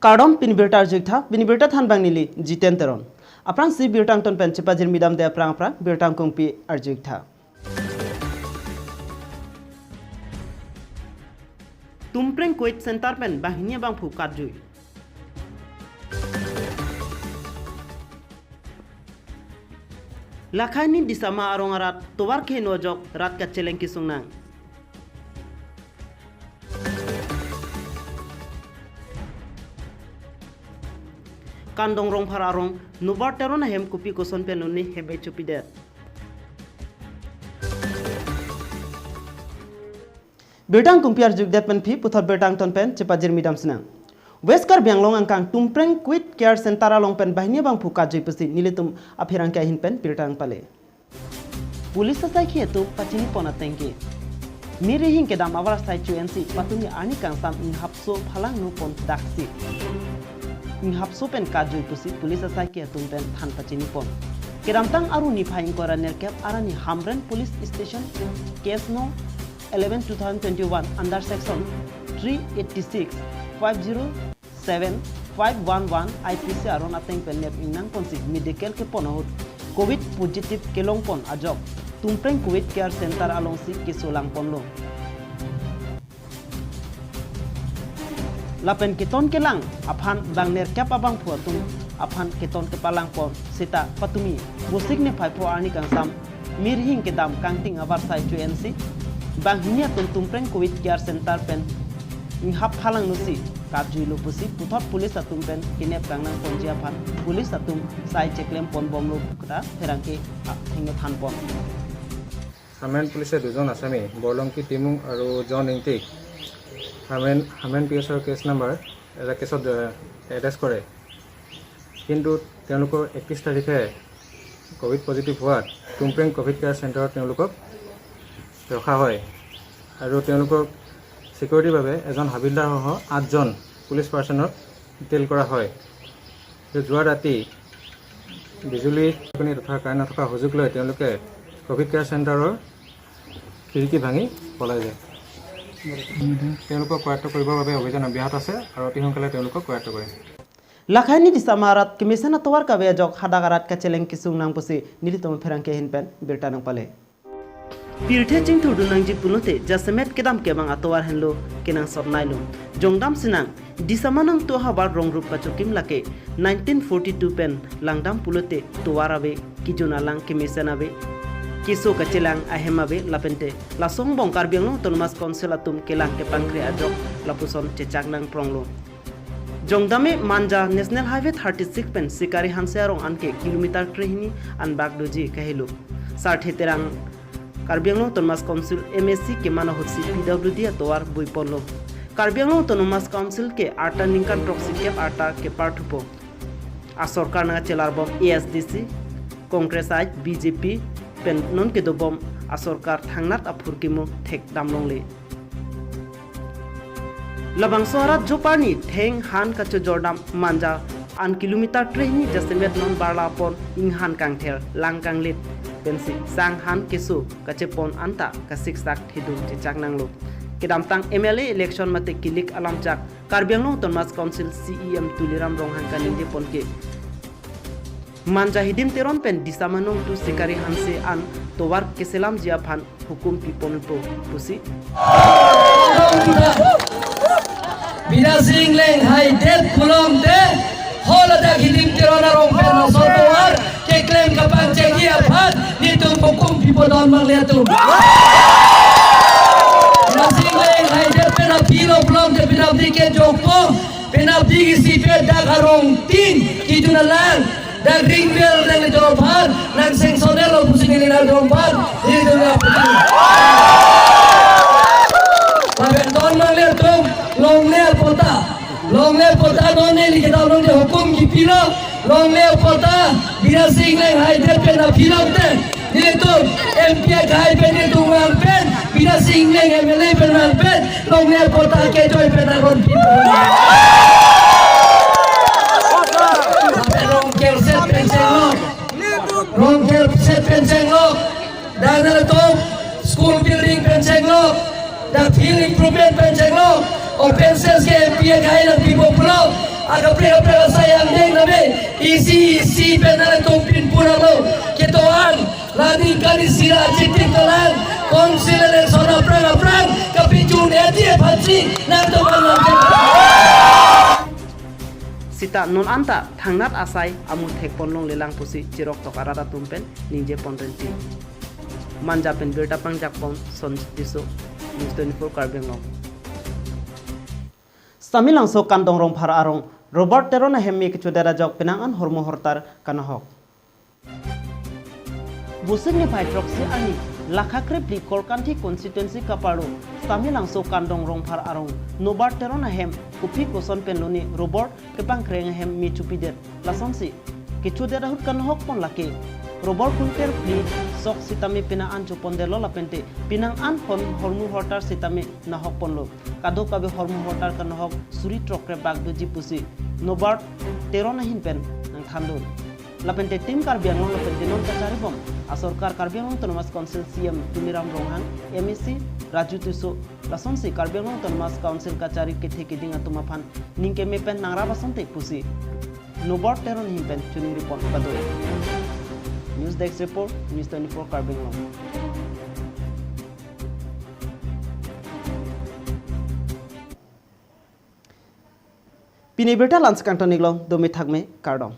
Kardom pinibirtar jikta pinibirtar than bang nili jiten teron. Aprang si birtang ton pen cepat midam de aprang birtang kongpi arjikta. Tumpreng kuit sentar pen bahnya bang pukat jui. Lakhani di sama arong arat towar ke nojok rat ka celeng kisungnang. Kandong rong pararong nubar teron hem kupi koson penuni hebe chupidet. Birtang kumpiar jugdet pen phi puthar birtang ton pen cepajir midam senang. Weskar bianglong angkang tumpreng quit care sentara long pen bahnya bang phuka jui pasti nilitum aphirang ka hin pen birtang pale. Pulis sai khie tu pachini pona tengki. Miri hin ke dam awar sai chuensi patuni ani kang sam in hapso phalang nu pon daksi. In hapso pen ka jui pusi pulis sai khie tum pen than pachini pon. Keramtang aru ni phaing kora nerkep arani Hamren police station case no 11/2021 under section 386 507-511 IPC aron ateng penep inang ponsi medical ke ponohut COVID positive kelong pon ajok tumpreng COVID care center along si kisolang ponlo lapen keton kelang aphan bangner kap abang phuatung aphan keton kepalang pon sita patumi busik ne phaipo ani kangsam mirhing ke dam kangting abar sai NC banghinia tumpreng COVID care center pen inghap halang nusi kapjui lupusi puthot police atum pen kinep kangnang ponjia phan police atum sai cheklem pon bomlo kata herangke hingo than pon Hamen police dujon asami bolongki timung aru jon intik hamen PSR case number era kesot arrest kore kintu teolukor 21 tarikhe covid positive hoat tumpreng covid care center teolukok ৰখা হয় আৰু তেওঁলোকক সিকিউৰিটি বাবে এজন হাবিলদাৰ সহ 8 জন পুলিশ পাৰ্সনক ডিটেইল কৰা হয় যোৱা ৰাতি বিজুলী কোনি তথা কাৰেণ্ট থকা সুযোগ লৈ তেওঁলোকে কোভিড কেয়াৰ চেণ্টাৰৰ খিৰিকী ভাঙি পলাই যায় তেওঁলোকক কৰায়ত্ব কৰিবৰ বাবে অভিযান অব্যাহত আছে আৰু অতি সোনকালে তেওঁলোকক কৰায়ত্ব কৰে Lakhani di samarat kemisana tawar ka bejok hadagarat ka celeng kisung nang pusi nilitom ferangke hinpen birtanang pale Pirthe ching thudu nang ji punote jasemet kedam kebang atowar henlo kenang sornailo jongdam sinang disamanang to habar rong rup kachokim lake 1942 pen langdam pulote towarabe kijuna lang kemisanabe kiso kacelang ahemabe lapente lasong bong Karbi Autonomous Council atum kelang ke pangkre ajok lapuson cecak nang pronglo jongdame manja National Highway 36 pen sikari hansearong anke kilometer krehini an bagdoji kahilo sarthe terang Karbi Autonomous Council MSC ke mana hotsi PWD atowar buiponlo Karbi Autonomous Council ke arta ningkan proxy cap arta ke parthupo a sarkar na chelar bom ASDC Congress ai BJP pen non ke do bom a sarkar thangnat aphurkimo thek damlongle labang sorat jopani theng han kacho jordam manja an kilometer treni jasemet non barla pon inghan kangther langkang lit pensi sang han kesu kachepon anta kasik sak thidum chak nanglo kedam tang MLA election mate kilik alam chak Karbi Autonomous Council CEM tuliram ronghan kaning pon ke manja hidim teron pen disamanong tu sikari hanse an towar keselam jia phan hukum pipon po pusi Bina sing leng hai det pulong de hola da hidim teron arong pen no sotowar ke claim kapang cegi aphat ni tu hukum pipon mang letu Bina sing leng hai det pen apilo pulong de bina dike joko bina digi sipe da garong tin kijuna lang dan ring bell dan jorobhan nang sing sonelo pusing ni nang jorobhan ni dunia puting Laben don mangler tum longler pota don ne likhe da long de hukum ki pilo longler pota bina sing leng hai de pe na pilo te ni tu MP gai pe ni tu wang pen bina sing leng MLA pe wang pen longler pota ke joy pe na gon pilo Rongkel set penceng lok dan itu school building penceng lok dan field improvement penceng lok open sales ke MPA gaya dan people pulau aga pre sayang deng nabe isi penala topin puralo ketoan lading kali sira citik tolan konsil dan sona prang kapicun dia pasti nanti malam sita non anta thangnat asai amu thek ponlong lelang pusi chirok tokarada tumpen ninje ponrenti manja pen berta pangjak pon son tiso News.News Karbi Anglong samilang so kandong rong phar arong Robert Terona hemmi kichudera jok penangan hormo hortar kanahok busing ni pai proxy ani lakhakrep li korkanthi constituency kaparo samilang so kandong rong phar arong Robert Terona hem kupi koson penloni Robert kepang kreng hem mi chupidet lasonsi kichudera hut kanahok pon lake Robert kunter pli sok sitami pinaan chupondelo lapente pinang an hormu hortar sitami nahok ponlo kado kabe hormu hortar kanahok suri trokre bagdo jipusi Robert Terona hinpen nang thandun lapente tim Karbi Anglong lapente non kachari bom asorkar Karbi Anglong Autonomous Council CM Tumiram Ronghang MEC Raju Tiso lasonsi Karbi Anglong Autonomous Council kachari kethe kiding atumaphan ningke mepen nangra basonte pusi Robert Terona hinpen tuning report badoi News Desk Report, News.News Karbi Anglong. Pini berta lans kantong niglong domi thakme kardong.